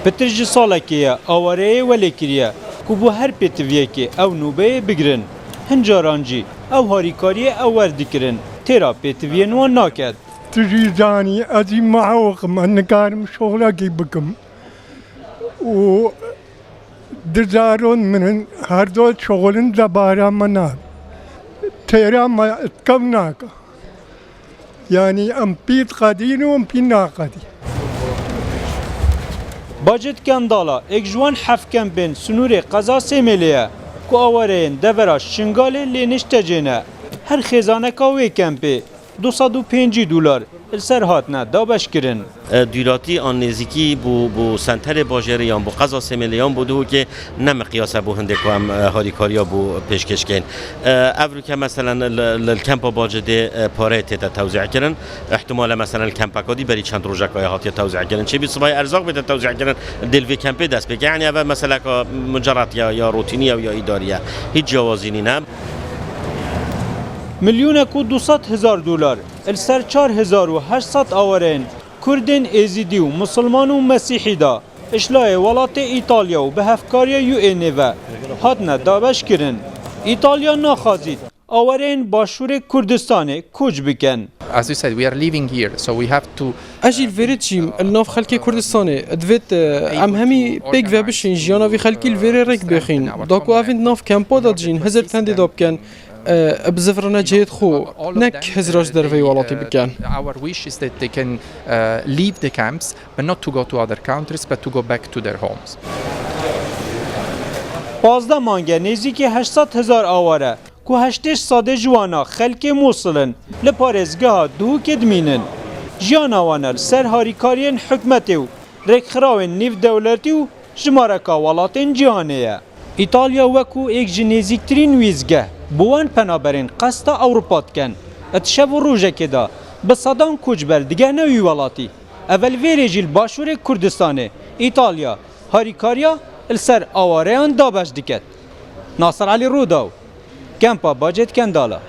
پترج سالکیه آواره ولیکریه که بو هر پتویه که او نوبه بگرن هنجارانجی او هاریکاری او وردی کرن تیرا پتویه نوان ناکد تجیزانی از این معوقم انکارم شغلا کی بکم و دزارون من هر دو شغلن زبارا منا تیرا ما اتکم ناکا یعنی ام پیت قدین و ام پی ناقدی باجت کندالا اک جوان حفکن بین سنور قضا سیملیه که آوارین دوراش شنگال لینشت جنه هر خزانه کاوی کمپی $250 السر هاتنه دابش کرن دوراتی آن نزیکی بو سنتر باجریان بو قضا سیملیان بوده که نم قیاسه بو هنده که هم هاریکاریا بو پیشکش کن افرو که مثلا الکمپا باجده پاره تیتا توزیع کرن احتمال مثلا الکمپا کادی بری چند روزه که هاتی توزیع کرن چه بی صبای ارزاق بده توزیع کرن دلوی کمپی دست بگه یعنی اول مثلا که مجرد یا روتینی یا اداریه هیچ جوازینی نه $1,200,000 السر 4,800 آورین کردین ازیدی و مسلمان و مسیحی دا اشلای ولات ایتالیا و به هفکاری یو اینه هاتنه دابش کرن ایتالیا ناخازید آورین باشور کردستان کوچ بکن As you said, we are living here, so we have to. أجل فريتشيم الناف خلكي كردستاني أدفت أم همي بيك فابشين جيانا في خلكي الفيري ريك بخين داكو أفين ناف كامبا دادجين هزر تندي دابكن بزفرنا جيد خو نك هزراج درفي والاتي بكن. Our wish is that they can leave the camps, but not to go to other countries, but to go back to their homes. 15 مانگه نزدیکی 800,000 آواره که 8 ساده جوانا خلک موصلن لپارزگاه دو کدمینن جانوانل سر هاریکارین حکمتی و رکخراوین نیف دولتی و جمارکا ولاتین جهانیه ایتالیا وکو ایک جنیزیکترین ویزگه بوان پنابرین قصد اوروپات کن اتشب و روژه که دا بصدان کجبر دیگه نوی ولاتی اول ویریجیل باشور کردستانه ایتالیا هاریکاریا السر آواریان دابش دیکت ناصر علی روداو کمپا باجت کندالا